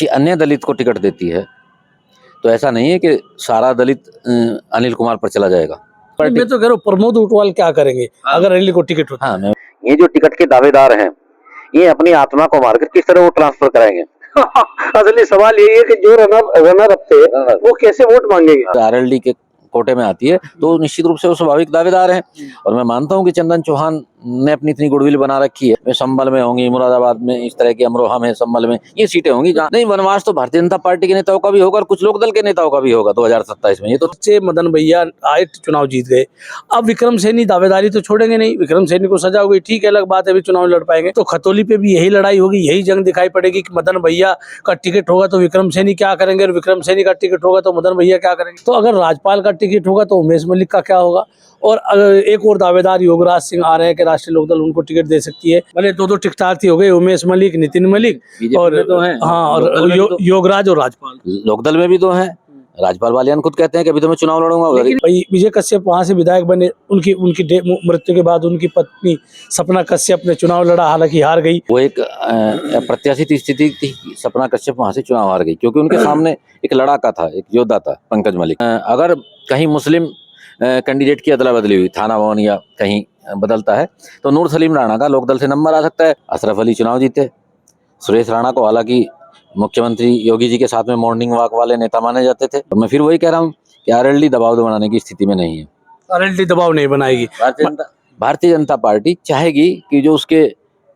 कि अन्य दलित को टिकट देती है, तो ऐसा नहीं है कि सारा दलित अनिल कुमार पर चला जाएगा। मैं तो कह रहा हूँ प्रमोद ऊंटवाल क्या करेंगे अगर अनिल को टिकट होता है? ये जो टिकट के दावेदार हैं, ये अपनी आत्मा को मारकर किस तरह वो ट्रांसफर कराएंगे? असली सवाल यही है कि जो रनर अप थे वो कैसे वोट मांगेंगे? आरएलडी के कोटे में आती है तो निश्चित रूप से वो स्वाभाविक दावेदार हैं। और मैं मानता हूं कि चंदन चौहान ने अपनी इतनी गुडविल बना रखी है, वे संभल में होंगी, मुरादाबाद में इस तरह की, अमरोहा में, संभल में ये सीटें होंगी जहाँ नहीं। वनवास तो भारतीय जनता पार्टी के नेताओं का भी होगा और कुछ लोक दल के नेताओं का भी होगा 2027 में। ये तो मदन भैया आए चुनाव जीत गए, अब विक्रम सैनी दावेदारी तो छोड़ेंगे नहीं। विक्रम सैनी को सजा हो गई, ठीक है, अलग बात है, भी चुनाव लड़ पाएंगे। तो खतौली पे भी यही लड़ाई होगी, यही जंग दिखाई पड़ेगी कि मदन भैया का टिकट होगा तो विक्रम सैनी क्या करेंगे, और विक्रम सैनी का टिकट होगा तो मदन भैया क्या करेंगे। तो अगर राजपाल का टिकट होगा तो उमेश मलिक का क्या होगा। और अगर एक और दावेदार योगराज सिंह आ रहे हैं कि राष्ट्रीय लोकदल उनको टिकट दे सकती है। भले दो टिकटार्थी हो गए, उमेश मलिक, नितिन मलिक और तो हैं, हाँ, और योगराज और राजपाल। लोकदल में भी दो हैं। राजपाल वालियान खुद कहते हैं कि अभी तो मैं चुनाव लड़ूंगा। भाई विजय कश्यप वहां से विधायक बने, उनकी मृत्यु के बाद उनकी पत्नी सपना कश्यप ने चुनाव लड़ा, हालांकि हार गई। वो एक अप्रत्याशित स्थिति थी, सपना कश्यप वहां से चुनाव हार गई क्योंकि उनके सामने एक लड़ाका था, एक योद्धा था, पंकज मलिक। अगर कहीं मुस्लिम कैंडिडेट की अदला बदली हुई, थाना भवन या कहीं बदलता है, तो नूर सलीम राणा का लोकदल से नंबर आ सकता है। अशरफ अली चुनाव जीते, सुरेश राणा को हालांकि मुख्यमंत्री योगी जी के साथ में मॉर्निंग वॉक वाले नेता माने जाते थे। और मैं फिर वही कह रहा हूँ कि आरएलडी दबाव बनाने की स्थिति में नहीं है। आरएलडी दबाव नहीं बनाएगी। भारतीय जनता पार्टी चाहेगी कि जो उसके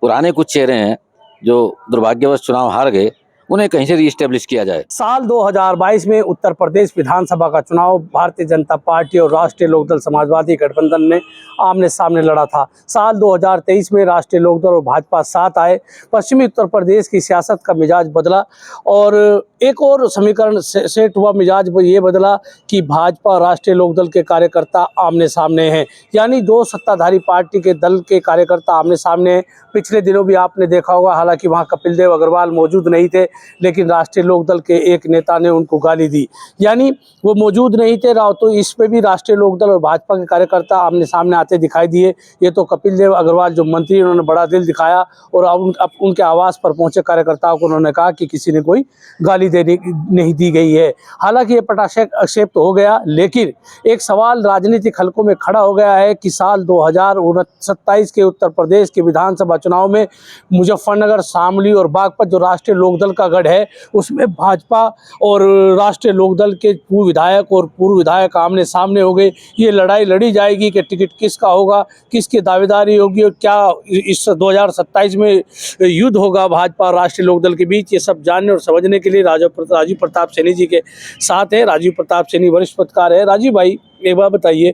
पुराने कुछ चेहरे हैं जो दुर्भाग्यवश चुनाव हार गए, उन्हें कहीं से रीस्टेब्लिश किया जाए। साल 2022 में उत्तर प्रदेश विधानसभा का चुनाव भारतीय जनता पार्टी और राष्ट्रीय लोकदल समाजवादी गठबंधन ने आमने सामने लड़ा था। साल 2023 में राष्ट्रीय लोकदल और भाजपा साथ आए। पश्चिमी उत्तर प्रदेश की सियासत का मिजाज बदला और एक और समीकरण सेट हुआ। मिजाज ये बदला कि भाजपा और राष्ट्रीय लोकदल के कार्यकर्ता आमने सामने हैं, यानी दो सत्ताधारी पार्टी के दल के कार्यकर्ता आमने सामने हैं। पिछले दिनों भी आपने देखा होगा, हालांकि वहाँ कपिल देव अग्रवाल मौजूद नहीं थे, लेकिन राष्ट्रीय लोकदल के एक नेता ने उनको गाली दी, यानी वो मौजूद नहीं थे। तो इस पे भी राष्ट्रीय लोकदल और भाजपा के कार्यकर्ता आमने सामने आते दिखाई दिए। ये तो कपिल देव अग्रवाल जो मंत्री, उन्होंने बड़ा दिल दिखाया और अब उनके आवास पर पहुंचे कार्यकर्ताओं को उन्होंने कहा कि किसी ने कोई गाली देने नहीं दी गई है। हालांकि ये पटाक्षेप तो हो गया, लेकिन एक सवाल राजनीतिक हलकों में खड़ा हो गया है कि साल 2027 के उत्तर प्रदेश के विधानसभा चुनाव में मुजफ्फरनगर, शामली और बागपत जो राष्ट्रीय लोकदल का गढ़ है, उसमें भाजपा और राष्ट्रीय लोकदल के पूर्व विधायक और पूर्व विधायक आमने सामने हो गए। ये लड़ाई लड़ी जाएगी कि टिकट किसका होगा, किसकी दावेदारी होगी और क्या इस 2027 में युद्ध होगा भाजपा और राष्ट्रीय लोकदल के बीच। ये सब जानने और समझने के लिए राजीव प्रताप सैनी जी के साथ है। राजीव प्रताप सैनी वरिष्ठ पत्रकार है। राजीव भाई, एक बात बताइए,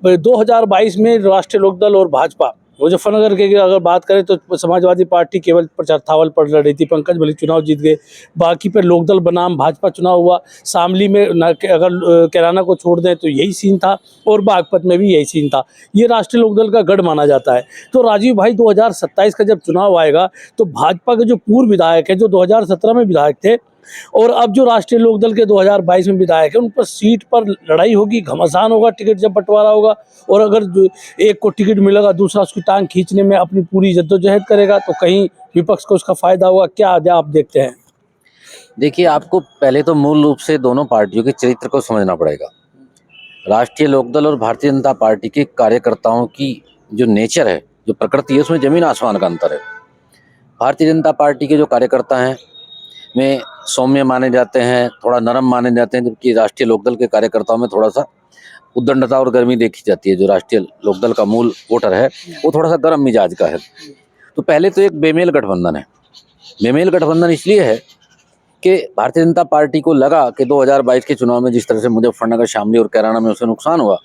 2022 में राष्ट्रीय लोकदल और भाजपा, मुजफ्फरनगर के अगर बात करें तो समाजवादी पार्टी केवल चरथावल पर लड़ रही थी, पंकज मलिक चुनाव जीत गए, बाकी पर लोकदल बनाम भाजपा चुनाव हुआ। शामली में अगर कैराना को छोड़ दें तो यही सीन था और बागपत में भी यही सीन था। ये राष्ट्रीय लोकदल का गढ़ माना जाता है। तो राजीव भाई, 2027 का जब चुनाव आएगा तो भाजपा के जो पूर्व विधायक है, जो 2017 में विधायक थे और अब जो राष्ट्रीय लोकदल के 2022 में विधायक है, उन पर सीट पर लड़ाई होगी, घमासान होगा टिकट जब बंटवारा होगा। और अगर एक को टिकट मिलेगा, दूसरा उसकी टांग खींचने में अपनी पूरी जद्दोजहद करेगा, तो कहीं विपक्ष को उसका फायदा होगा। क्या आप देखते हैं? देखिए, आपको पहले तो मूल रूप से दोनों पार्टियों के चरित्र को समझना पड़ेगा। राष्ट्रीय लोकदल और भारतीय जनता पार्टी के कार्यकर्ताओं की जो नेचर है, जो प्रकृति है, उसमें जमीन आसमान का अंतर है। भारतीय जनता पार्टी के जो कार्यकर्ता हैं में सौम्य माने जाते हैं, थोड़ा नरम माने जाते हैं, जबकि राष्ट्रीय लोकदल के कार्यकर्ताओं में थोड़ा सा उद्दंडता और गर्मी देखी जाती है। जो राष्ट्रीय लोकदल का मूल वोटर है वो थोड़ा सा गर्म मिजाज का है। तो पहले तो एक बेमेल गठबंधन है। बेमेल गठबंधन इसलिए है कि भारतीय जनता पार्टी को लगा कि 2022 के चुनाव में जिस तरह से मुजफ्फरनगर, शामली और कैराना में उसे नुकसान हुआ,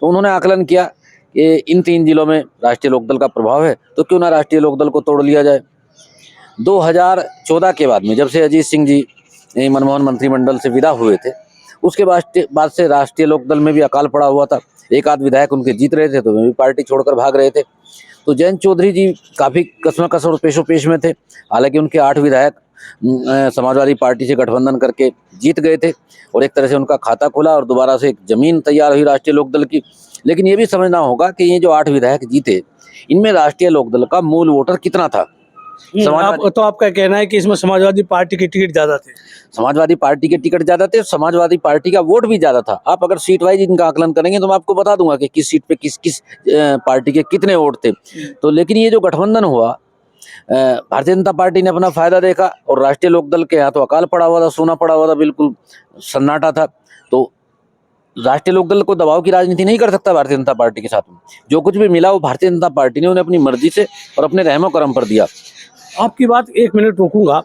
तो उन्होंने आकलन किया कि इन 3 जिलों में राष्ट्रीय लोकदल का प्रभाव है, तो क्यों ना राष्ट्रीय लोकदल को तोड़ लिया जाए। 2014 के बाद में, जब से अजीत सिंह जी मनमोहन मंत्रिमंडल से विदा हुए थे, उसके बाद से राष्ट्रीय लोकदल में भी अकाल पड़ा हुआ था। एक आध विधायक उनके जीत रहे थे तो वे भी पार्टी छोड़कर भाग रहे थे। तो जयंत चौधरी जी काफ़ी कसमकस और पेशोपेश में थे। हालांकि उनके 8 विधायक समाजवादी पार्टी से गठबंधन करके जीत गए थे और एक तरह से उनका खाता खुला और दोबारा से एक जमीन तैयार हुई राष्ट्रीय लोकदल की। लेकिन ये भी समझना होगा कि ये जो 8 विधायक जीते, इनमें राष्ट्रीय लोकदल का मूल वोटर कितना था। समाजवादी तो आपका कहना है कि इसमें समाजवादी पार्टी के टिकट ज्यादा थे? समाजवादी पार्टी के टिकट ज्यादा थे, समाजवादी पार्टी का वोट भी ज्यादा था। आप अगर सीट वाइज इनका आकलन करेंगे तो मैं आपको बता दूंगा कि किस सीट पे किस किस पार्टी के कितने वोट थे। तो लेकिन ये जो गठबंधन हुआ, भारतीय जनता पार्टी ने अपना फायदा देखा और राष्ट्रीय लोकदल के यहाँ तो अकाल पड़ा हुआ था, सोना पड़ा हुआ था, बिल्कुल सन्नाटा था। तो राष्ट्रीय लोकदल को दबाव की राजनीति नहीं कर सकता भारतीय जनता पार्टी के साथ में। जो कुछ भी मिला वो भारतीय जनता पार्टी ने उन्हें अपनी मर्जी से और अपने रहमो करम पर दिया। आपकी बात 1 मिनट रोकूंगा,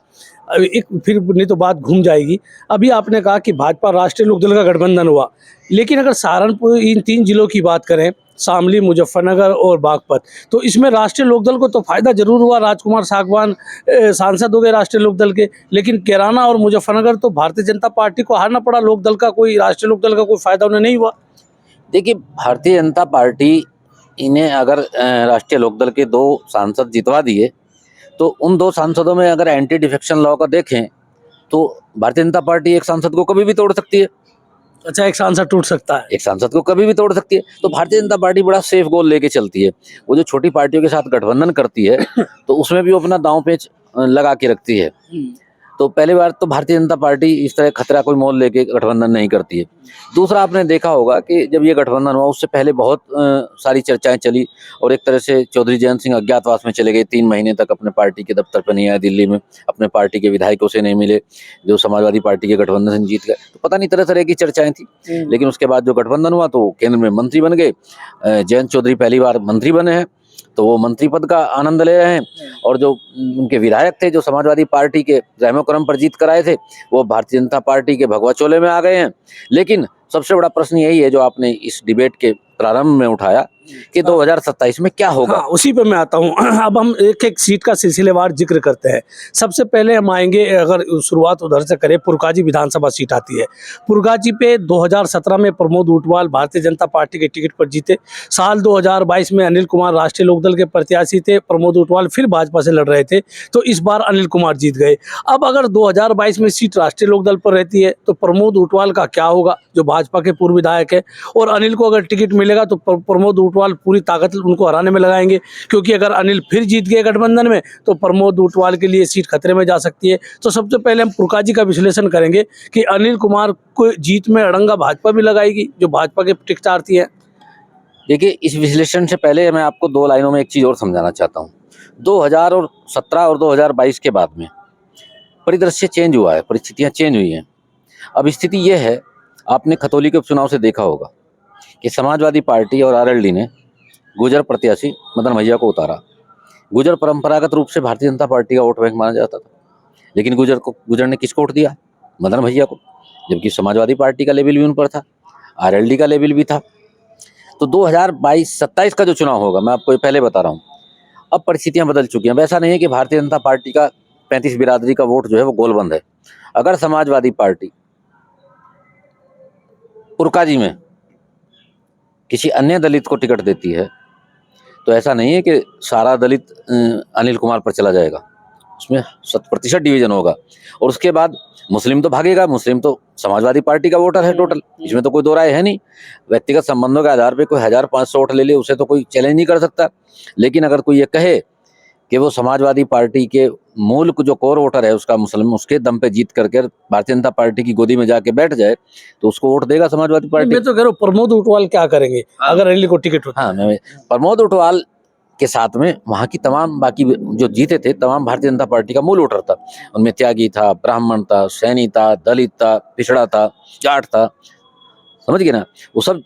एक फिर नहीं तो बात घूम जाएगी। अभी आपने कहा कि भाजपा राष्ट्रीय लोकदल का गठबंधन हुआ, लेकिन अगर सहारनपुर इन 3 जिलों की बात करें, शामली, मुजफ्फरनगर और बागपत, तो इसमें राष्ट्रीय लोकदल को तो फायदा जरूर हुआ। राजकुमार सागवान सांसद हो गए राष्ट्रीय लोकदल के, लेकिन कैराना और मुजफ्फरनगर तो भारतीय जनता पार्टी को हारना पड़ा। लोकदल का कोई, राष्ट्रीय लोकदल का कोई फायदा उन्हें नहीं हुआ। देखिए, भारतीय जनता पार्टी इन्हें अगर राष्ट्रीय लोकदल के 2 सांसद जितवा दिए तो उन 2 सांसदों में अगर एंटी डिफेक्शन लॉ का देखें तो भारतीय जनता पार्टी एक सांसद को कभी भी तोड़ सकती है। अच्छा, एक सांसद टूट सकता है? एक सांसद को कभी भी तोड़ सकती है। तो भारतीय जनता पार्टी बड़ा सेफ गोल लेके चलती है। वो जो छोटी पार्टियों के साथ गठबंधन करती है तो उसमें भी वो अपना दांव पेच लगा के रखती है। तो पहली बार तो भारतीय जनता पार्टी इस तरह खतरा कोई मोल लेके गठबंधन नहीं करती है। दूसरा, आपने देखा होगा कि जब ये गठबंधन हुआ उससे पहले बहुत सारी चर्चाएं चली और एक तरह से चौधरी जयंत सिंह अज्ञातवास में चले गए। 3 महीने तक अपने पार्टी के दफ्तर पर नहीं आए दिल्ली में, अपने पार्टी के विधायकों से नहीं मिले जो समाजवादी पार्टी के गठबंधन से जीत गए। तो पता नहीं तरह तरह की चर्चाएं थी। लेकिन उसके बाद जो गठबंधन हुआ तो केंद्र में मंत्री बन गए। जयंत चौधरी पहली बार मंत्री बने हैं तो वो मंत्री पद का आनंद ले रहे हैं। और जो उनके विधायक थे जो समाजवादी पार्टी के रहमो करम पर जीत कर आए थे वो भारतीय जनता पार्टी के भगवा चोले में आ गए हैं। लेकिन सबसे बड़ा प्रश्न यही है जो आपने इस डिबेट के प्रारंभ में उठाया कि 2027 में क्या होगा। हाँ, उसी पे मैं आता हूँ। अब हम एक एक सीट का सिलसिलेवार जिक्र करते हैं। सबसे पहले हम आएंगे, अगर शुरुआत उधर से करें, पुरकाजी विधानसभा सीट आती है। पुरकाजी पे 2017 में प्रमोद ऊंटवाल भारतीय जनता पार्टी के टिकट पर जीते। साल 2022 में अनिल कुमार राष्ट्रीय लोकदल के प्रत्याशी थे, प्रमोद ऊंटवाल फिर भाजपा से लड़ रहे थे, तो इस बार अनिल कुमार जीत गए। अब अगर 2022 में सीट राष्ट्रीय लोकदल पर रहती है तो प्रमोद ऊंटवाल का क्या होगा जो भाजपा के पूर्व विधायक है, और अनिल को अगर टिकट मिलेगा तो प्रमोद ऊंटवाल पूरी ताकत उनको हराने में लगाएंगे, क्योंकि अगर अनिल फिर जीत गए गठबंधन में तो प्रमोद ऊंटवाल के लिए सीट खतरे में जा सकती है। तो सबसे पहले हम पुरकाजी का विश्लेषण करेंगे कि अनिल कुमार को जीत में अड़ंगा भाजपा भी लगाएगी जो भाजपा के टिकट चाहती है। देखिए, इस विश्लेषण से पहले मैं आपको 2 लाइनों में एक चीज और समझाना चाहता हूँ। 2017 और 2022 के बाद में परिदृश्य चेंज हुआ है, परिस्थितियां चेंज हुई हैं। अब स्थिति यह है, आपने खतौली के उपचुनाव से देखा होगा कि समाजवादी पार्टी और आरएलडी ने गुर्जर प्रत्याशी मदन भैया को उतारा। गुर्जर परंपरागत रूप से भारतीय जनता पार्टी का वोट बैंक माना जाता था, लेकिन गुर्जर ने किसको वोट दिया? मदन भैया को, जबकि समाजवादी पार्टी का लेवल भी उन पर था, आरएलडी का लेवल भी था। तो 2022-27 का जो चुनाव होगा, मैं आपको ये पहले बता रहा हूँ, अब परिस्थितियां बदल चुकी हैं। वैसा नहीं है कि भारतीय जनता पार्टी का 35 बिरादरी का वोट जो है वो गोलबंद है। अगर समाजवादी पार्टी पुरकाजी में किसी अन्य दलित को टिकट देती है तो ऐसा नहीं है कि सारा दलित अनिल कुमार पर चला जाएगा, उसमें 100% डिवीजन होगा। और उसके बाद मुस्लिम तो भागेगा, मुस्लिम तो समाजवादी पार्टी का वोटर है टोटल, इसमें तो कोई दो राय है नहीं। व्यक्तिगत संबंधों के आधार पे कोई 1500 वोट ले ले उसे तो कोई चैलेंज नहीं कर सकता। लेकिन अगर कोई ये कहे कि वो समाजवादी पार्टी के मूल जो कोर वोटर है उसका मुस्लिम उसके दम पे जीत करके भारतीय जनता पार्टी की गोदी में जाके बैठ जाए तो उसको वोट देगा समाजवादी पार्टी। मैं तो कह रहा हूँ प्रमोद ऊंटवाल क्या करेंगे अगर अनिल को टिकट होता? हाँ, मैं प्रमोद ऊंटवाल के साथ में वहाँ की तमाम बाकी जो जीते थे तमाम भारतीय जनता पार्टी का मूल वोटर था। उनमें त्यागी था, ब्राह्मण था, सैनी था, दलित था, पिछड़ा था, जाट था, समझ गए ना, वो सब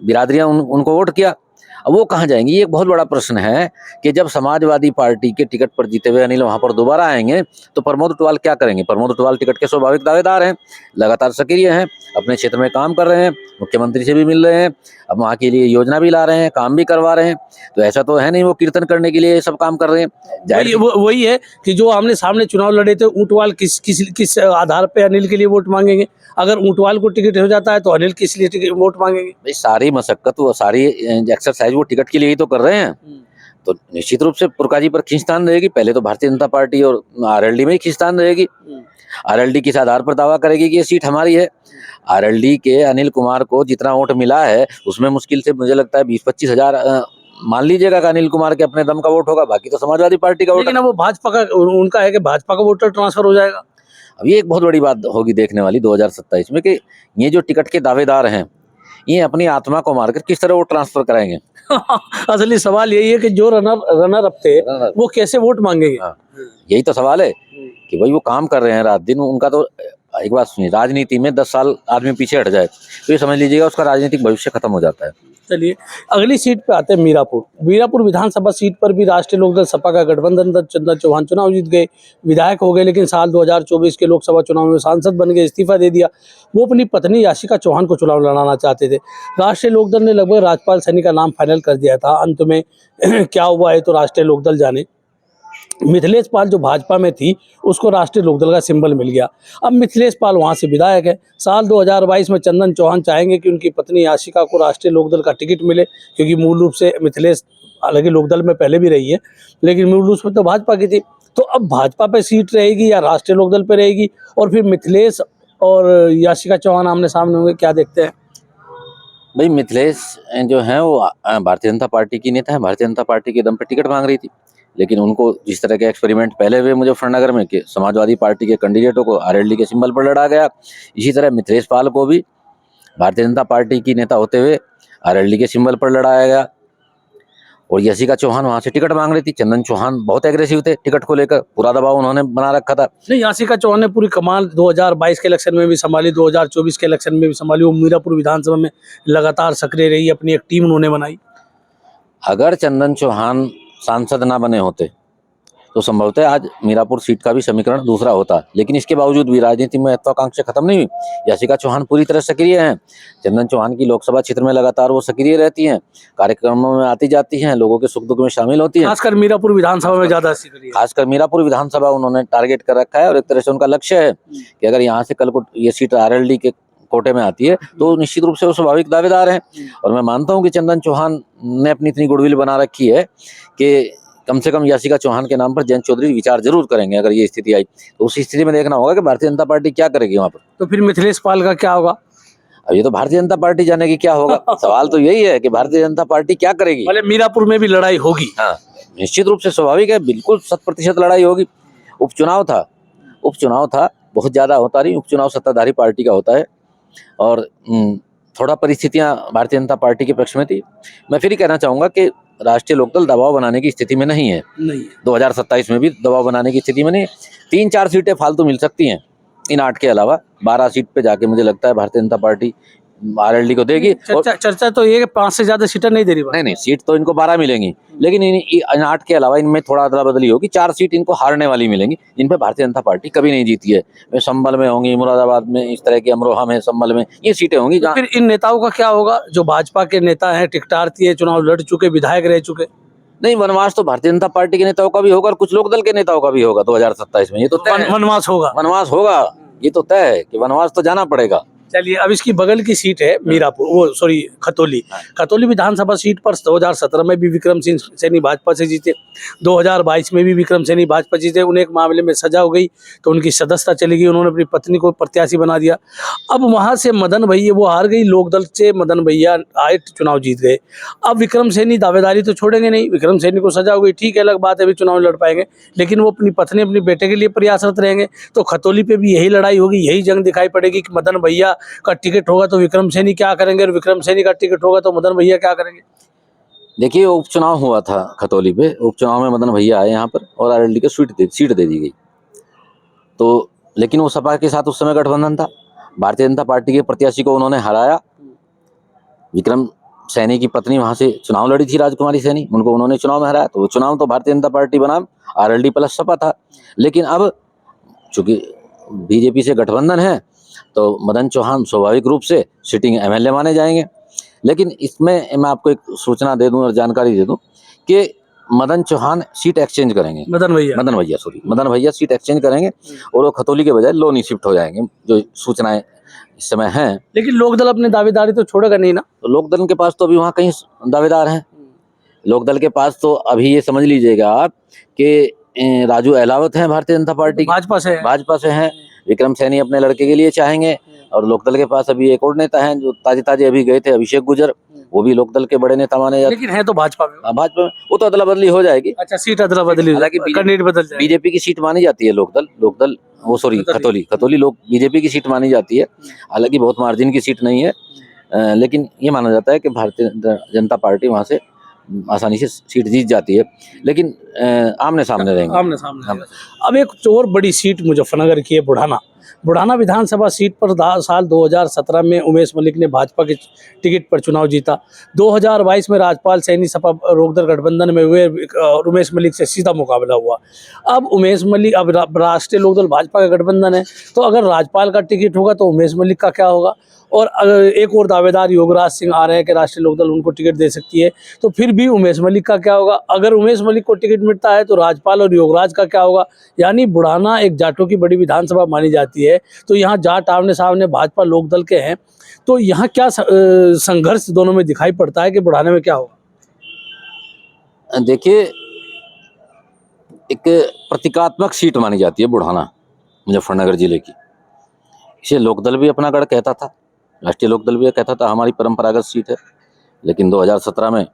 बिरादरियां उनको वोट किया। अब वो कहाँ जाएंगे, ये एक बहुत बड़ा प्रश्न है कि जब समाजवादी पार्टी के टिकट पर जीते हुए अनिल वहां पर दोबारा आएंगे तो प्रमोद ऊंटवाल क्या करेंगे? प्रमोद ऊंटवाल टिकट के स्वाभाविक दावेदार हैं, लगातार सक्रिय हैं, अपने क्षेत्र में काम कर रहे हैं, मुख्यमंत्री से भी मिल रहे हैं, अब वहाँ के लिए योजना भी ला रहे हैं, काम भी करवा रहे हैं। तो ऐसा तो है नहीं वो कीर्तन करने के लिए सब काम कर रहे हैं। वही है कि जो आमने सामने चुनाव लड़े थे, ऊंटवाल किस आधार पे अनिल के लिए वोट मांगेंगे? अगर ऊंटवाल को टिकट हो जाता है तो अनिल किस लिए वोट मांगेंगे? भाई, सारी मशक्कत वो सारी एक्सरसाइज वो टिकट के लिए ही तो कर रहे हैं। तो निश्चित रूप से पुरकाजी पर खींचतान रहेगी। पहले तो भारतीय जनता पार्टी और आरएलडी में ही खींचतान रहेगी। आरएलडी किस आधार पर दावा करेगी कि ये सीट हमारी है? आरएलडी के अनिल कुमार को जितना वोट मिला है उसमें मुश्किल से मुझे लगता है 20-25 हजार मान लीजिएगा कि अनिल कुमार के अपने दम का वोट होगा, बाकी तो समाजवादी पार्टी का वोट। लेकिन अब वो भाजपा का, उनका है कि भाजपा का वोटर ट्रांसफर हो जाएगा। अब ये एक बहुत बड़ी बात होगी देखने वाली 2027 में, कि ये जो टिकट के दावेदार हैं ये अपनी आत्मा को मारकर किस तरह वोट ट्रांसफर कराएंगे। असली सवाल यही है कि जो रनर अप थे वो कैसे वोट मांगेंगे। हाँ, यही तो सवाल है कि भाई वो काम कर रहे हैं रात दिन, उनका तो एक बात सुनिए, राजनीति में 10 साल आदमी पीछे हट जाए तो ये समझ लीजिएगा उसका राजनीतिक भविष्य खत्म हो जाता है। चलिए अगली सीट पे आते हैं मीरापुर विधानसभा सीट पर भी राष्ट्रीय लोकदल सपा का गठबंधन था। चंदन चौहान चुनाव जीत गए, विधायक हो गए, लेकिन साल 2024 के लोकसभा चुनाव में सांसद बन गए, इस्तीफा दे दिया। वो अपनी पत्नी याशिका चौहान को चुनाव लड़ाना चाहते थे। राष्ट्रीय लोकदल ने लगभग राजपाल सैनी का नाम फाइनल कर दिया था। अंत में क्या हुआ है तो राष्ट्रीय लोकदल जाने। मिथिलेश पाल जो भाजपा में थी उसको राष्ट्रीय लोकदल का सिंबल मिल गया। अब मिथिलेश पाल वहां से विधायक है। साल 2022 में चंदन चौहान चाहेंगे कि उनकी पत्नी आशिका को राष्ट्रीय लोकदल का टिकट मिले, क्योंकि मूल रूप से मिथिलेश हालांकि लोकदल में पहले भी रही है, लेकिन मूल रूप से तो भाजपा की थी। तो अब भाजपा पे सीट रहेगी या राष्ट्रीय लोकदल पे रहेगी, और फिर मिथिलेश और याशिका चौहान आमने सामने होंगे, क्या देखते हैं? भाई मिथिलेश जो है वो भारतीय जनता पार्टी की नेता है, भारतीय जनता पार्टी के दम पे टिकट मांग रही थी, लेकिन उनको जिस तरह के एक्सपेरिमेंट पहले हुए मुजफ्फरनगर में कि समाजवादी पार्टी के कैंडिडेटों को आरएलडी के सिंबल पर लड़ा गया, इसी तरह मिथिलेश पाल को भी भारतीय जनता पार्टी की नेता होते हुए आरएलडी के सिंबल पर लड़ाया गया। और याशिका चौहान वहां से टिकट मांग रही थी। चंदन चौहान बहुत एग्रेसिव थे टिकट को लेकर, पूरा दबाव उन्होंने बना रखा था। नहीं, याशिका चौहान ने पूरी कमाल 2022 के इलेक्शन में भी संभाली, 2024 के इलेक्शन में भी संभाली। वो मीरापुर विधानसभा में लगातार सक्रिय रही, अपनी एक टीम उन्होंने बनाई। अगर चंदन चौहान सांसद ना बने होते तो संभवतः आज मीरापुर सीट का भी समीकरण दूसरा होता, लेकिन इसके बावजूद भी राजनीति में महत्वाकांक्षा खत्म नहीं हुई। याशिका चौहान पूरी तरह सक्रिय हैं। चंदन चौहान की लोकसभा क्षेत्र में लगातार वो सक्रिय रहती हैं, कार्यक्रमों में आती जाती हैं, लोगों के सुख दुख में शामिल होती हैं। खासकर मीरापुर विधानसभा में ज्यादा सक्रिय है। खासकर मीरापुर विधानसभा उन्होंने टारगेट कर रखा है, और एक तरह से उनका लक्ष्य है कि अगर यहाँ से कल को ये सीट आरएलडी के कोटे में आती है तो निश्चित रूप से वो स्वाभाविक दावेदार हैं। और मैं मानता हूँ कि चंदन चौहान ने अपनी इतनी गुडविल बना रखी है कि कम से कम याशिका चौहान के नाम पर जयंत चौधरी विचार जरूर करेंगे। अगर ये स्थिति आई तो उस स्थिति में देखना होगा कि भारतीय जनता पार्टी क्या करेगी वहां पर। तो फिर मिथिलेश पाल का क्या होगा? अब ये तो भारतीय जनता पार्टी जानेगी क्या होगा। सवाल तो यही है कि भारतीय जनता पार्टी क्या करेगी। भले मीरापुर में भी लड़ाई होगी। हाँ, निश्चित रूप से स्वाभाविक है, बिल्कुल 100% लड़ाई होगी। उपचुनाव था, बहुत ज्यादा होता नहीं। उपचुनाव सत्ताधारी पार्टी का होता है, और थोड़ा परिस्थितियां भारतीय जनता पार्टी के पक्ष में थी। मैं फिर ही कहना चाहूंगा कि राष्ट्रीय लोकदल दबाव बनाने की स्थिति में नहीं है। 2027 में भी दबाव बनाने की स्थिति में नहीं है। 3-4 सीटें फालतू मिल सकती हैं इन 8 के अलावा। 12 सीट पे जाके मुझे लगता है भारतीय जनता पार्टी आरएलडी को देगी। चर्चा तो ये 5 से ज्यादा सीटें नहीं दे रही। नहीं, सीट तो इनको 12 मिलेंगी, लेकिन इन 8 के अलावा इनमें थोड़ा अदला बदली होगी। 4 सीट इनको हारने वाली मिलेंगी, जिन पे भारतीय जनता पार्टी कभी नहीं जीती है। वे संभल में होंगी, मुरादाबाद में, इस तरह की अमरोहा में, संभल में ये सीटें होंगी। तो फिर इन नेताओं का क्या होगा जो भाजपा के नेता हैं, टिकटार्थी है, चुनाव लड़ चुके, विधायक रह चुके? नहीं, वनवास तो भारतीय जनता पार्टी के नेताओं का भी होगा और कुछ लोकदल के नेताओं का भी होगा 2027 में। ये तो तय है। वनवास होगा, ये तो तय है कि वनवास तो जाना पड़ेगा। चलिए अब इसकी बगल की सीट है खतौली। खतौली विधानसभा सीट पर 2017 में भी विक्रम सिंह सैनी भाजपा से जीते, 2022 में भी विक्रम सैनी भाजपा जीते। उन्हें एक मामले में सजा हो गई तो उनकी सदस्यता चली गई, उन्होंने अपनी पत्नी को प्रत्याशी बना दिया। अब वहां से मदन भैया वो हार गई, लोकदल से मदन भैया आए, चुनाव जीत गए। अब विक्रम सैनी दावेदारी तो छोड़ेंगे नहीं, विक्रम सैनी को सजा हो गई, ठीक है, अलग बात है, अभी चुनाव लड़ पाएंगे, लेकिन वो अपनी पत्नी अपने बेटे के लिए प्रयासरत रहेंगे। तो खतौली पे भी यही लड़ाई होगी, यही जंग दिखाई पड़ेगी कि मदन भैया का टिकट होगा तो विक्रम सैनी क्या करेंगे, और विक्रम सैनी का टिकट होगा तो मदन भैया क्या करेंगे। देखिए, उपचुनाव हुआ था खतौली पे, उपचुनाव में मदन भैया आए यहाँ पर और आरएलडी को सीट दे दी गई। तो लेकिन वो सपा के साथ उस समय गठबंधन था, भारतीय जनता पार्टी के प्रत्याशी को उन्होंने हराया। विक्रम सैनी की पत्नी वहां से चुनाव लड़ी थी, राजकुमारी सैनी, उनको उन्होंने चुनाव में हराया। तो वो चुनाव तो भारतीय जनता पार्टी बनाम आरएलडी प्लस सपा था। लेकिन अब चूंकि बीजेपी से गठबंधन है तो मदन चौहान स्वाभाविक रूप से सिटिंग एमएलए माने जाएंगे। लेकिन इसमें मैं आपको एक सूचना दे दूं और जानकारी दे दूं कि मदन चौहान सीट एक्सचेंज करेंगे। मदन भैया सीट एक्सचेंज करेंगे और वो खतौली के बजाय लोनी शिफ्ट हो जाएंगे, जो सूचनाएं इस समय हैं। लेकिन लोकदल अपने दावेदारी तो छोड़ेगा नहीं ना। तो लोकदल के पास तो अभी वहाँ कहीं दावेदार हैं। लोकदल के पास तो अभी ये समझ लीजिएगा आप कि राजू अहलावत हैं भारतीय जनता पार्टी, भाजपा से हैं। विक्रम सैनी अपने लड़के के लिए चाहेंगे, और लोकदल के पास अभी एक और नेता हैं जो ताजे अभी गए थे, अभिषेक गुर्जर, वो भी लोकदल के बड़े नेता माने जाते लेकिन है तो भाजपा में। हैं। भाजपा में वो तो अदला बदली हो जाएगी। अच्छा, सीट अदला बदली, हालांकि कैंडिडेट बदल जाए। बीजेपी की सीट मानी जाती है लोकदल वो सॉरी खतौली लोग बीजेपी की सीट मानी जाती है। हालांकि बहुत मार्जिन की सीट नहीं है, लेकिन ये माना जाता है कि भारतीय जनता पार्टी वहां से आसानी से सीट जीत जाती है। लेकिन आमने सामने रहेंगे। आमने सामने। अब एक और बड़ी सीट मुजफ्फरनगर की है, बुढ़ाना विधानसभा सीट पर साल 2017 में उमेश मलिक ने भाजपा के टिकट पर चुनाव जीता। 2022 में राजपाल सैनी सपा लोकदल गठबंधन में हुए और उमेश मलिक से सीधा मुकाबला हुआ। अब उमेश मलिक, अब राष्ट्रीय लोकदल भाजपा का गठबंधन है, तो अगर राजपाल का टिकट होगा तो उमेश मलिक का क्या होगा? और अगर एक और दावेदार योगराज सिंह आ रहे हैं कि राष्ट्रीय लोकदल उनको टिकट दे सकती है, तो फिर भी उमेश मलिक का क्या होगा? अगर उमेश मलिक को टिकट मिलता है तो राजपाल और योगराज का क्या होगा? यानी बुढ़ाना एक जाटों की बड़ी विधानसभा मानी जाती है, तो यहाँ जाट आमने सामने भाजपा लोकदल के हैं, तो यहाँ क्या संघर्ष दोनों में दिखाई पड़ता है कि बुढ़ाने में क्या होगा? देखिए, एक प्रतीकात्मक सीट मानी जाती है बुढ़ाना मुजफ्फरनगर जिले की। इसे लोकदल भी अपना गढ़ कहता था, राष्ट्रीय लोकदल भी कहता था हमारी परंपरागत सीट है। लेकिन 2017 में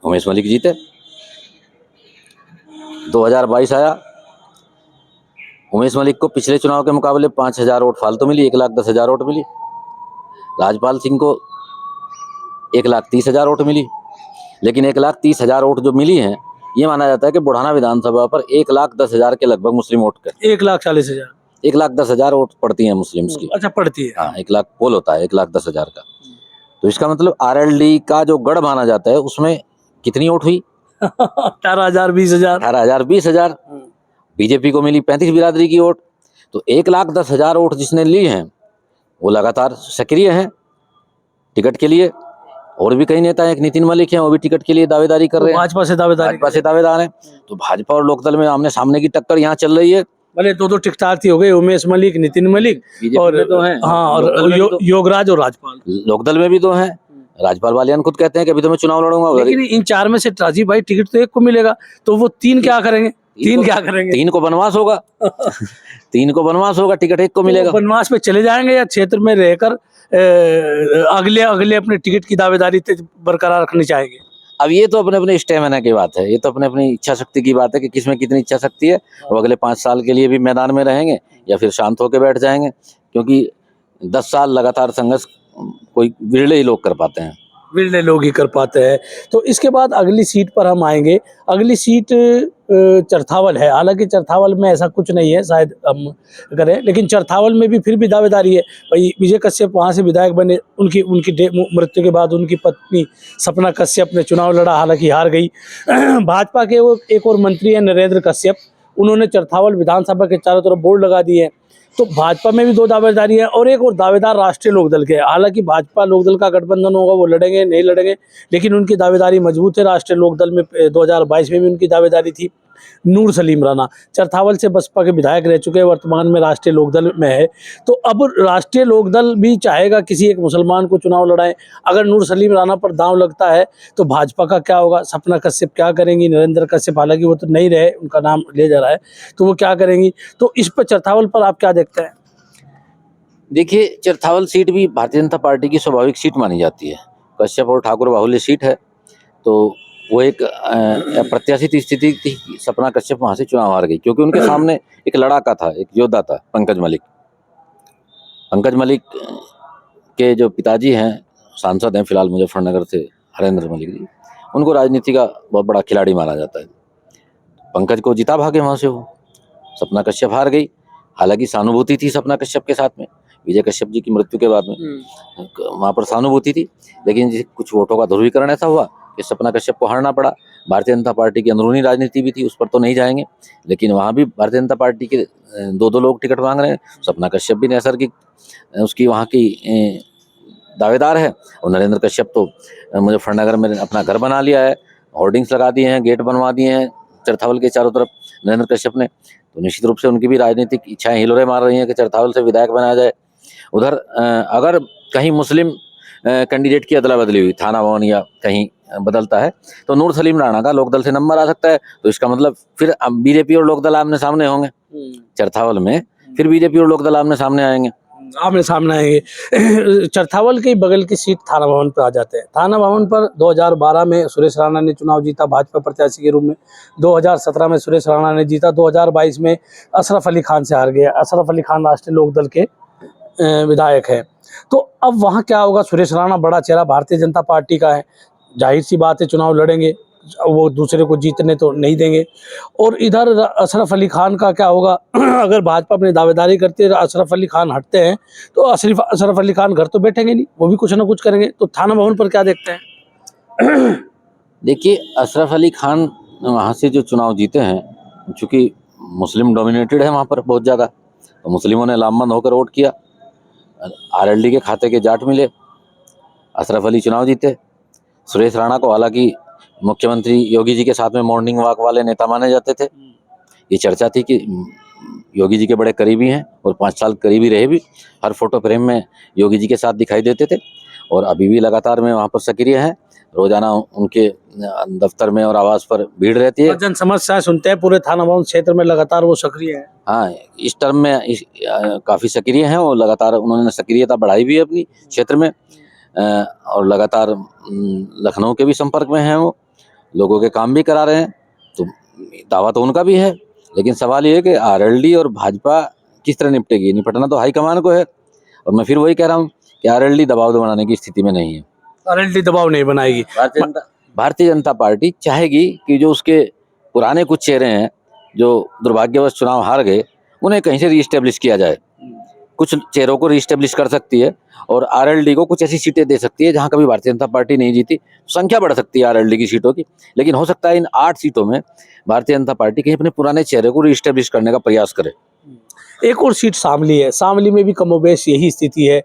उमेश मलिक जीते। 2022 आया, उमेश मलिक को पिछले चुनाव के मुकाबले 5,000 वोट फालतू मिली, 1,10,000 वोट मिली। राजपाल सिंह को 1,30,000 वोट मिली। लेकिन 1,30,000 वोट जो मिली हैं, ये माना जाता है कि बुढ़ाना विधानसभा पर 1,10,000 के लगभग मुस्लिम वोट कर 1,40,000 1,10,000 वोट पड़ती हैं मुस्लिम्स की। अच्छा, पड़ती है। हाँ, 1 लाख पोल होता है 1,10,000 का। तो इसका मतलब आरएलडी का जो गढ़ माना जाता है उसमें कितनी वोट हुई? 18,000, 20,000, 18,000, 20,000। बीजेपी को मिली 35 बिरादरी की वोट। तो 1,10,000 वोट जिसने ली हैं वो लगातार सक्रिय हैं टिकट के लिए। और भी कई नेता हैं, एक नितिन मलिक हैं, वो भी टिकट के लिए दावेदारी कर रहे हैं, भाजपा से दावेदार हैं। तो भाजपा और लोकदल में आमने सामने की टक्कर यहाँ चल रही है। भले दो टिकटार्थी हो गए, उमेश मलिक, नितिन मलिक, और तो हैं, हाँ, और योगराज और राजपाल। लोकदल में भी दो हैं। राजपाल वालियान खुद कहते हैं कि अभी तो मैं चुनाव लड़ूंगा। लेकिन इन चार में से राजीव भाई टिकट तो एक को मिलेगा, तो वो तीन क्या करेंगे? तीन को बनवास होगा। 3 को बनवास होगा, टिकट एक को मिलेगा। तो बनवास पे चले जाएंगे या क्षेत्र में रहकर अगले अपने टिकट की दावेदारी बरकरार रखनी चाहेंगे? अब ये तो अपने अपने स्टेमिना की बात है, ये तो अपने अपनी इच्छा शक्ति की बात है कि किसमें कितनी इच्छा शक्ति है। वो अगले 5 साल के लिए भी मैदान में रहेंगे या फिर शांत होकर बैठ जाएंगे, क्योंकि 10 साल लगातार संघर्ष कोई विरले ही लोग कर पाते हैं। विरले लोग ही कर पाते हैं। तो इसके बाद अगली सीट पर हम आएंगे। अगली सीट चरथावल है। हालांकि चरथावल में ऐसा कुछ नहीं है, शायद हम करें, लेकिन चरथावल में भी फिर भी दावेदारी है। भाई विजय कश्यप वहाँ से विधायक बने, उनकी मृत्यु के बाद उनकी पत्नी सपना कश्यप ने चुनाव लड़ा, हालांकि हार गई। भाजपा के वो एक और मंत्री हैं नरेंद्र कश्यप, उन्होंने चरथावल विधानसभा के चारों तरफ बोर्ड लगा दिए हैं। तो भाजपा में भी 2 दावेदारी है और एक और दावेदार राष्ट्रीय लोकदल के। हालांकि भाजपा लोकदल का गठबंधन होगा, वो लड़ेंगे नहीं लड़ेंगे, लेकिन उनकी दावेदारी मजबूत है। राष्ट्रीय लोकदल में 2022 में भी उनकी दावेदारी थी। नूर सलीम राणा चरथावल से बसपा के विधायक रह चुके हैं, वर्तमान में राष्ट्रीय लोकदल में है। तो अब राष्ट्रीय लोकदल भी चाहेगा किसी एक मुसलमान को चुनाव लड़ाएं। अगर नूर सलीम राणा पर दांव लगता है तो भाजपा का क्या होगा? सपना कश्यप क्या करेंगी? नरेंद्र कश्यप, हालांकि वो तो नहीं रहे, उनका नाम ले जा रहा है, तो वो क्या करेंगी? तो इस पर चरथावल पर आप क्या देखते हैं? देखिए, चरथावल सीट भी भारतीय जनता पार्टी की स्वाभाविक सीट मानी जाती है। कश्यप और ठाकुर बाहुल्य सीट है, तो वो एक अप्रत्याशित स्थिति थी। सपना कश्यप वहां से चुनाव हार गई क्योंकि उनके सामने एक लड़ाका था, एक योद्धा था, पंकज मलिक के जो पिताजी हैं, सांसद हैं फिलहाल मुजफ्फरनगर से, हरेंद्र मलिक जी, उनको राजनीति का बहुत बड़ा खिलाड़ी माना जाता है। पंकज को जिता भागे वहां से वो। सपना कश्यप हार गई। हालांकि सहानुभूति थी सपना कश्यप के साथ में, विजय कश्यप जी की मृत्यु के बाद में वहां पर सहानुभूति थी। लेकिन कुछ वोटों का ध्रुवीकरण ऐसा हुआ कि सपना कश्यप को हारना पड़ा। भारतीय जनता पार्टी की अंदरूनी राजनीति भी थी, उस पर तो नहीं जाएंगे, लेकिन वहां भी भारतीय जनता पार्टी के 2 लोग टिकट मांग रहे हैं। सपना कश्यप भी नैसर्गिक उसकी वहां की दावेदार है, और नरेंद्र कश्यप तो मुजफ्फरनगर में अपना घर बना लिया है, होर्डिंग्स लगा दिए हैं, गेट बनवा दिए हैं चरथावल के चारों तरफ नरेंद्र कश्यप ने। तो निश्चित रूप से उनकी भी राजनीतिक इच्छाएं हिलोरे मार रही हैं कि चरथावल से विधायक बनाया जाए। उधर अगर कहीं मुस्लिम कैंडिडेट की अदला बदली हुई, थाना भवन या कहीं बदलता है, तो नूर सलीम राणा का लोकदल से नंबर आ सकता है। तो इसका मतलब फिर बीजेपी और लोकदल आमने सामने होंगे चरथावल में, फिर बीजेपी और लोकदल आमने सामने आएंगे। आमने सामने आएंगे। चरथावल के बगल की सीट थाना भवन पर आ जाते हैं। थाना भवन पर 2012 में सुरेश राणा ने चुनाव जीता भाजपा प्रत्याशी के रूप में। 2017 में सुरेश राणा ने जीता। 2022 में अशरफ अली खान से हार गया। अशरफ अली खान राष्ट्रीय लोकदल के विधायक है। तो अब वहाँ क्या होगा? सुरेश राणा बड़ा चेहरा भारतीय जनता पार्टी का है, जाहिर सी बात है चुनाव लड़ेंगे, वो दूसरे को जीतने तो नहीं देंगे। और इधर अशरफ अली खान का क्या होगा? अगर भाजपा अपनी दावेदारी करती है, अशरफ अली खान हटते हैं तो अशरफ अली खान घर तो बैठेंगे नहीं, वो भी कुछ ना कुछ करेंगे। तो थाना भवन पर क्या देखते हैं? देखिए, अशरफ अली खान वहाँ से जो चुनाव जीते हैं, चूंकि मुस्लिम डोमिनेटेड है वहाँ पर बहुत ज़्यादा, तो मुस्लिमों ने लामबंद होकर वोट किया। आरएलडी के खाते के जाट मिले, अशरफ अली चुनाव जीते। सुरेश राणा को हालांकि मुख्यमंत्री योगी जी के साथ में मॉर्निंग वॉक वाले नेता माने जाते थे। ये चर्चा थी कि योगी जी के बड़े करीबी हैं और 5 साल करीबी रहे भी। हर फोटो फ्रेम में योगी जी के साथ दिखाई देते थे और अभी भी लगातार में वहाँ पर सक्रिय हैं। रोजाना उनके दफ्तर में और आवास पर भीड़ रहती है। जन समस्याएं सुनते हैं, पूरे थाना भवन क्षेत्र में लगातार वो सक्रिय है। हाँ, इस टर्म में काफ़ी सक्रिय हैं और लगातार उन्होंने सक्रियता बढ़ाई भी है अपनी क्षेत्र में। और लगातार लखनऊ के भी संपर्क में हैं, वो लोगों के काम भी करा रहे हैं। तो दावा तो उनका भी है, लेकिन सवाल ये है कि आरएलडी और भाजपा किस तरह निपटेगी। निपटना तो हाईकमान को है। और मैं फिर वही कह रहा हूँ कि आरएलडी दबाव बनाने की स्थिति में नहीं है। आरएलडी दबाव नहीं बनाएगी। भारतीय जनता पार्टी चाहेगी कि जो उसके पुराने कुछ चेहरे हैं जो दुर्भाग्यवश चुनाव हार गए, उन्हें कहीं से रीस्टेब्लिश किया जाए। कुछ चेहरों को रीस्टेब्लिश कर सकती है और आरएलडी को कुछ ऐसी सीटें दे सकती है जहां कभी भारतीय जनता पार्टी नहीं जीती। संख्या बढ़ सकती है आरएलडी की सीटों की, लेकिन हो सकता है इन 8 सीटों में भारतीय जनता पार्टी कहीं अपने पुराने चेहरे को रीस्टेब्लिश करने का प्रयास करे। एक और सीट शामली है। शामली में भी कमोबेश यही स्थिति है।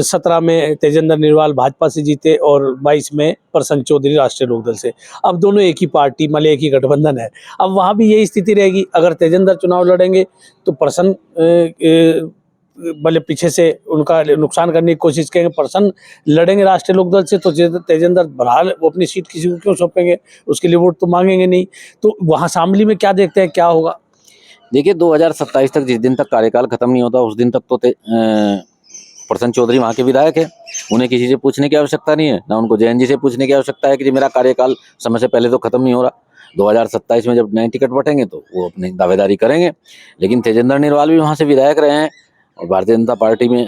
17 में तेजेंद्र निर्वाल भाजपा से जीते और 22 में प्रसन्न चौधरी राष्ट्रीय लोकदल से। अब दोनों एक ही पार्टी, मतलब एक ही गठबंधन है। अब वहाँ भी यही स्थिति रहेगी। अगर तेजेंद्र चुनाव लड़ेंगे तो प्रसन्न भले पीछे से उनका नुकसान करने की कोशिश करेंगे। प्रसन्न लड़ेंगे राष्ट्रीय लोकदल से तो तेजेंद्र बहरहाल वो अपनी सीट किसी को क्यों सौंपेंगे? उसके लिए वोट तो मांगेंगे नहीं। तो वहाँ शामली में क्या देखते हैं, क्या होगा? देखिए, 2027 तक, जिस दिन तक कार्यकाल खत्म नहीं होता उस दिन तक तो प्रसन्न चौधरी वहाँ के विधायक है। उन्हें किसी से पूछने की आवश्यकता नहीं है, ना उनको जयंत जी से पूछने की आवश्यकता है कि जी मेरा कार्यकाल समय से पहले तो खत्म नहीं हो रहा। 2027 में जब नए टिकट बटेंगे तो वो अपनी दावेदारी करेंगे। लेकिन तेजेंद्र निर्वाल भी वहाँ से विधायक रहे हैं और भारतीय जनता पार्टी में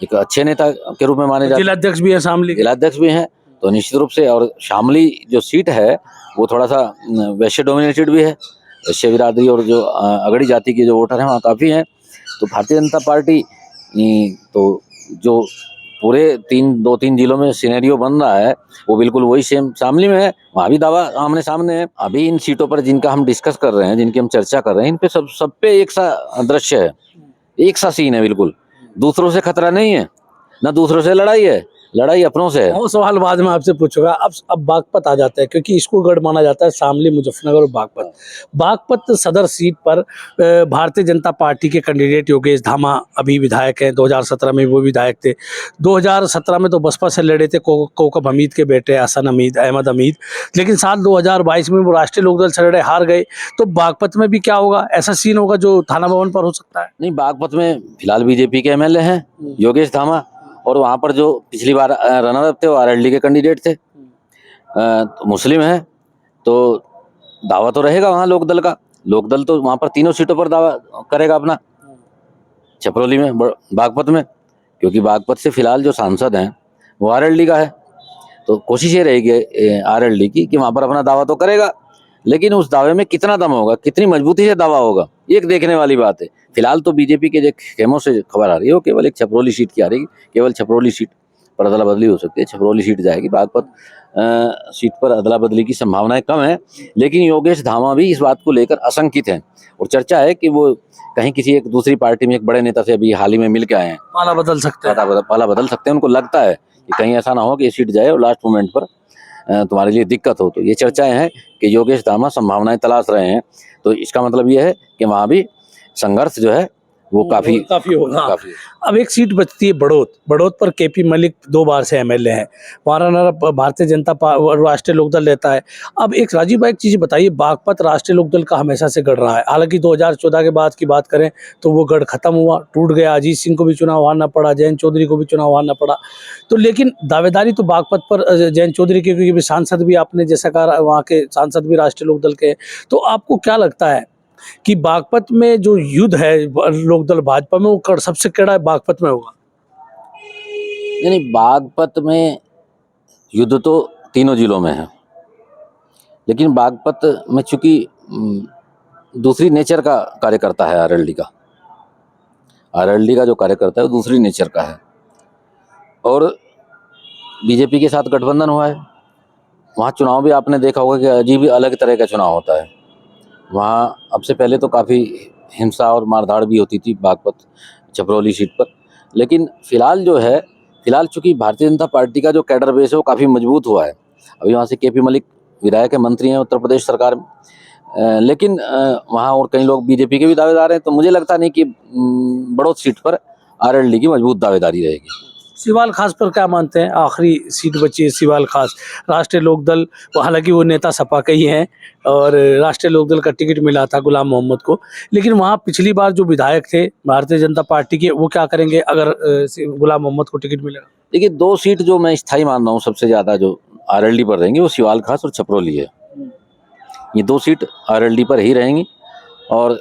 एक अच्छे नेता के रूप में माने जाते हैं। जिलाध्यक्ष भी है शामली, जिलाध्यक्ष भी हैं, तो निश्चित रूप से। और शामली जो सीट है वो थोड़ा सा वैश्य डोमिनेटेड भी है। वैश्य बिरादरी और जो अगड़ी जाति के जो वोटर हैं वहाँ काफ़ी हैं। तो भारतीय जनता पार्टी तो जो पूरे 2-3 जिलों में सिनेरियो बन रहा है वो बिल्कुल वही सेम शामली में है। वहाँ भी दावा आमने सामने है। अभी इन सीटों पर जिनका हम डिस्कस कर रहे हैं, जिनकी हम चर्चा कर रहे हैं, इन पे सब पे एक सा दृश्य है, एक सा सीन है। बिल्कुल दूसरों से खतरा नहीं है, ना दूसरों से लड़ाई है, लड़ाई अपनों से है। वो सवाल बाद में आपसे पूछूंगा। अब बागपत आ जाता है, क्योंकि इसको गढ़ माना जाता है शामली, मुजफ्फरनगर और बागपत। बागपत सदर सीट पर भारतीय जनता पार्टी के कैंडिडेट योगेश धामा अभी विधायक हैं। 2017 में वो विधायक थे। 2017 में तो बसपा से लड़े थे कोकब हमीद के बेटे हसन अहमद हमीद। लेकिन साल 2022 में वो राष्ट्रीय लोकदल से लड़े, हार गए। तो बागपत में भी क्या होगा? ऐसा सीन होगा जो थाना भवन पर हो सकता है? नहीं, बागपत में फिलहाल बीजेपी के एमएलए हैं योगेश धामा, और वहाँ पर जो पिछली बार रनर अप थे वो आरएलडी के कैंडिडेट थे। तो मुस्लिम है तो दावा तो रहेगा वहाँ लोकदल का। लोकदल तो वहाँ पर तीनों सीटों पर दावा करेगा अपना, छपरौली में, बागपत में, क्योंकि बागपत से फिलहाल जो सांसद हैं वो आरएलडी का है। तो कोशिश ये रहेगी आरएलडी की कि वहाँ पर अपना दावा तो करेगा, लेकिन उस दावे में कितना दम होगा, कितनी मजबूती से दावा होगा, ये एक देखने वाली बात है। फिलहाल तो बीजेपी के जो खेमों से खबर आ रही है वो केवल एक छपरौली सीट की आ रही है। केवल छपरौली सीट पर अदला बदली हो सकती है, छपरौली सीट जाएगी। बागपत सीट पर अदला बदली की संभावनाएं कम है। लेकिन योगेश धामा भी इस बात को लेकर आशंकित हैं और चर्चा है कि वो कहीं किसी एक दूसरी पार्टी में एक बड़े नेता से अभी हाल ही में मिल के आए हैं, पाला बदल सकते हैं। पाला बदल सकते हैं। उनको लगता है कि कहीं ऐसा ना हो कि ये सीट जाए और लास्ट मोमेंट पर तुम्हारे लिए दिक्कत हो। तो ये चर्चाएं हैं कि योगेश धामा संभावनाएं तलाश रहे हैं। तो इसका मतलब ये है कि वहाँ भी संघर्ष जो है वो काफी काफी होगा। काफी अब एक सीट बचती है बड़ौत पर केपी मलिक 2 बार से एमएलए हैं। वहाँ भारतीय जनता राष्ट्रीय लोकदल रहता है। अब एक राजीव भाई एक चीज बताइए, बागपत राष्ट्रीय लोकदल का हमेशा से गढ़ रहा है। हालांकि 2014 के बाद की बात करें तो वो गढ़ खत्म हुआ, टूट गया। अजीत सिंह को भी चुनाव हारना पड़ा, जयंत चौधरी को भी चुनाव हारना पड़ा। तो लेकिन दावेदारी तो बागपत पर जयंत चौधरी की, क्योंकि सांसद भी आपने जैसा कहा वहाँ के सांसद भी राष्ट्रीय लोकदल के। तो आपको क्या लगता है कि बागपत में जो युद्ध है लोकदल भाजपा में, वो सबसे कड़ा बागपत में होगा? यानी बागपत में युद्ध तो तीनों जिलों में है, लेकिन बागपत में चूंकि दूसरी नेचर का कार्यकर्ता है आरएलडी का जो कार्यकर्ता है वो दूसरी नेचर का है, और बीजेपी के साथ गठबंधन हुआ है। वहाँ चुनाव भी आपने देखा होगा कि अजीब ही अलग तरह का चुनाव होता है। वहाँ अब से पहले तो काफ़ी हिंसा और मारधाड़ भी होती थी बागपत छपरौली सीट पर, लेकिन फिलहाल चूंकि भारतीय जनता पार्टी का जो कैडर बेस है वो काफ़ी मजबूत हुआ है। अभी वहाँ से केपी मलिक विधायक है, मंत्री हैं उत्तर प्रदेश सरकार में, लेकिन वहाँ और कई लोग बीजेपी के भी दावेदार हैं। तो मुझे लगता नहीं कि बड़ौत सीट पर आरएलडी की मजबूत दावेदारी रहेगी। सिवाल खास पर क्या मानते हैं? आखिरी सीट बची है सिवाल खास, राष्ट्रीय लोकदल, हालांकि वो नेता सपा के ही हैं और राष्ट्रीय लोकदल का टिकट मिला था गुलाम मोहम्मद को, लेकिन वहाँ पिछली बार जो विधायक थे भारतीय जनता पार्टी के, वो क्या करेंगे अगर गुलाम मोहम्मद को टिकट मिलेगा? देखिए, 2 सीट जो मैं स्थायी मान रहा हूँ सबसे ज़्यादा जो आरएलडी पर रहेंगी वो सिवाल खास और छपरौली है। ये 2 सीट आरएलडी पर ही रहेंगी, और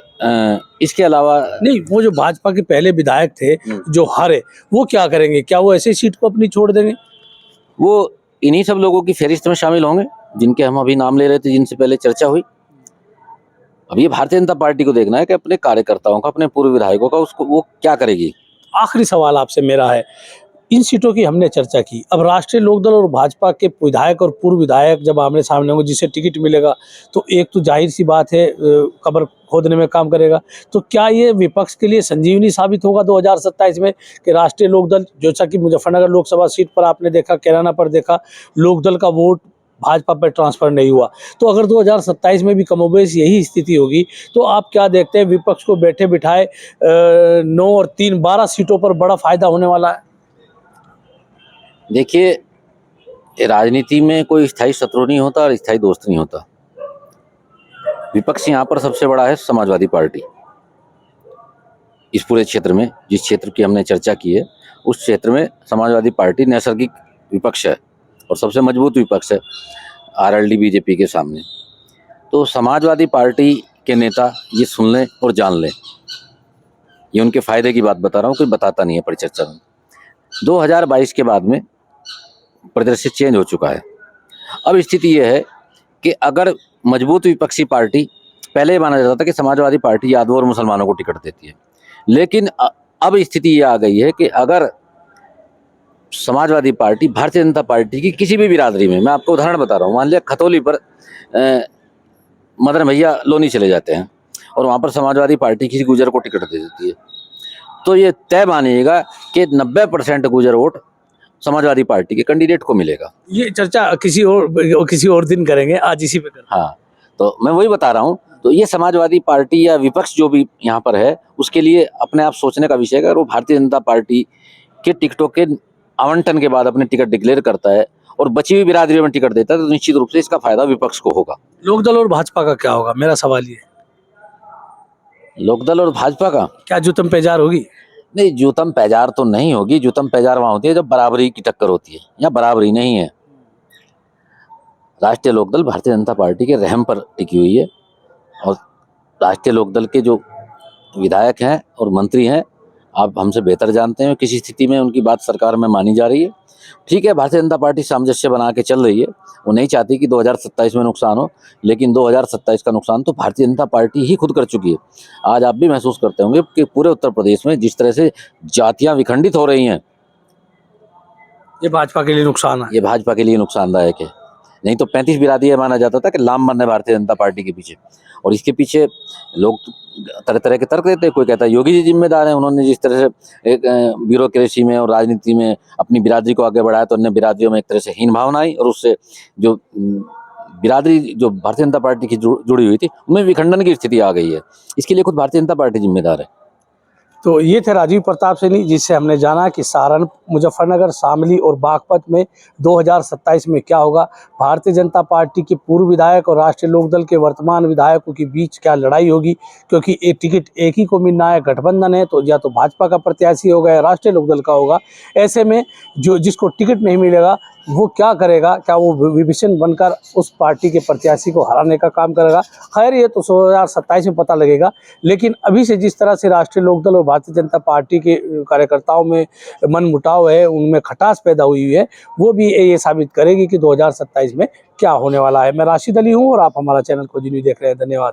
इसके अलावा नहीं, वो जो भाजपा के पहले विधायक थे जो हारे, वो क्या करेंगे? क्या वो ऐसे सीट को अपनी छोड़ देंगे? वो इन्हीं सब लोगों की फहरिस्त में शामिल होंगे जिनके हम अभी नाम ले रहे थे, जिनसे पहले चर्चा हुई। अब ये भारतीय जनता पार्टी को देखना है कि अपने कार्यकर्ताओं का, अपने पूर्व विधायकों का, उसको वो क्या करेगी। आखिरी सवाल आपसे मेरा है, इन सीटों की हमने चर्चा की, अब राष्ट्रीय लोकदल और भाजपा के विधायक और पूर्व विधायक जब आमने सामने होंगे, जिसे टिकट मिलेगा, तो एक तो जाहिर सी बात है कब्र खोदने में काम करेगा। तो क्या ये विपक्ष के लिए संजीवनी साबित होगा 2027 में कि राष्ट्रीय लोकदल, जैसा कि मुजफ्फरनगर लोकसभा सीट पर आपने देखा, कैराना पर देखा, लोकदल का वोट भाजपा पर ट्रांसफर नहीं हुआ। तो अगर 2027 में भी कमोबेश यही स्थिति होगी, तो आप क्या देखते हैं विपक्ष को बैठे बिठाए 9 और 3 12 सीटों पर बड़ा फायदा होने वाला है? देखिए, राजनीति में कोई स्थायी शत्रु नहीं होता और स्थायी दोस्त नहीं होता। विपक्ष यहाँ पर सबसे बड़ा है समाजवादी पार्टी। इस पूरे क्षेत्र में, जिस क्षेत्र की हमने चर्चा की है, उस क्षेत्र में समाजवादी पार्टी नैसर्गिक विपक्ष है और सबसे मजबूत विपक्ष है आरएलडी बीजेपी के सामने। तो समाजवादी पार्टी के नेता ये सुन लें और जान लें, ये उनके फायदे की बात बता रहा हूँ, कोई बताता नहीं है परिचर्चा में। 2022 के बाद में परिदृश्य चेंज हो चुका है। अब स्थिति यह है कि अगर मजबूत विपक्षी पार्टी, पहले माना जाता था कि समाजवादी पार्टी यादवों और मुसलमानों को टिकट देती है, लेकिन अब स्थिति ये आ गई है कि अगर समाजवादी पार्टी भारतीय जनता पार्टी की किसी भी बिरादरी में, मैं आपको उदाहरण बता रहा हूँ, मान लिया खतौली पर मदन भैया लोनी चले जाते हैं और वहाँ पर समाजवादी पार्टी किसी गुजर को टिकट दे देती है, तो ये तय मानिएगा कि 90% गुजर वोट समाजवादी पार्टी के कैंडिडेट को मिलेगा। ये चर्चा किसी और दिन करेंगे, आज इसी पे करें। हाँ, तो मैं वही बता रहा हूँ। तो ये समाजवादी पार्टी या विपक्ष जो भी यहाँ पर है, उसके लिए अपने आप सोचने का विषय है। अगर वो भारतीय जनता पार्टी के टिकटों के आवंटन के बाद अपने टिकट डिक्लेयर करता है और बची हुई बिरादरियों में टिकट देता है, तो निश्चित रूप से इसका फायदा विपक्ष को होगा। लोकदल और भाजपा का क्या होगा, मेरा सवाल ये। लोकदल और भाजपा का क्या जूतम पेजार होगी? नहीं, जूतम पैजार तो नहीं होगी। जूतम पैजार वहाँ होती है जब बराबरी की टक्कर होती है, या बराबरी नहीं है। राष्ट्रीय लोकदल भारतीय जनता पार्टी के रहम पर टिकी हुई है, और राष्ट्रीय लोकदल के जो विधायक हैं और मंत्री हैं, आप हमसे बेहतर जानते हैं किसी स्थिति में उनकी बात सरकार में मानी जा रही है। ठीक है, भारतीय जनता पार्टी सामंजस्य बना के चल रही है, वो नहीं चाहती कि 2027 में नुकसान हो, लेकिन 2027 का नुकसान तो भारतीय जनता पार्टी ही खुद कर चुकी है। आज आप भी महसूस करते होंगे कि पूरे उत्तर प्रदेश में जिस तरह से जातियां विखंडित हो रही हैं, ये भाजपा के लिए नुकसान है। ये भाजपा के लिए नुकसानदायक है। नहीं तो 35 बिरादरी माना जाता था कि लाम बन है भारतीय जनता पार्टी के पीछे, और इसके पीछे लोग तरह तरह के तर्क देते हैं। कोई कहता है योगी जी जिम्मेदार हैं, उन्होंने जिस तरह से एक ब्यूरोक्रेसी में और राजनीति में अपनी बिरादरी को आगे बढ़ाया, तो अन्य बिरादरियों में एक तरह से हीन भावना आई, और उससे जो बिरादरी जो भारतीय जनता पार्टी की जुड़ी हुई थी, उनमें विखंडन की स्थिति आ गई है। इसके लिए खुद भारतीय जनता पार्टी जिम्मेदार है। तो ये थे राजीव प्रताप सिंह, जिससे हमने जाना कि सारण, मुजफ्फरनगर, शामली और बागपत में 2027 में क्या होगा। भारतीय जनता पार्टी के पूर्व विधायक और राष्ट्रीय लोकदल के वर्तमान विधायकों के बीच क्या लड़ाई होगी, क्योंकि एक टिकट एक ही को मिलना है, गठबंधन है, तो या तो भाजपा का प्रत्याशी होगा या राष्ट्रीय लोकदल का होगा। ऐसे में जो जिसको टिकट नहीं मिलेगा वो क्या करेगा, क्या वो विभीषण बनकर उस पार्टी के प्रत्याशी को हराने का काम करेगा। खैर ये तो 2027 में पता लगेगा, लेकिन अभी से जिस तरह से राष्ट्रीय लोकदल और भारतीय जनता पार्टी के कार्यकर्ताओं में मनमुटाव है, उनमें खटास पैदा हुई है, वो भी ये साबित करेगी कि 2027 में क्या होने वाला है। मैं राशिद अली हूँ और आप हमारा चैनल खोजी न्यूज़ देख रहे हैं। धन्यवाद।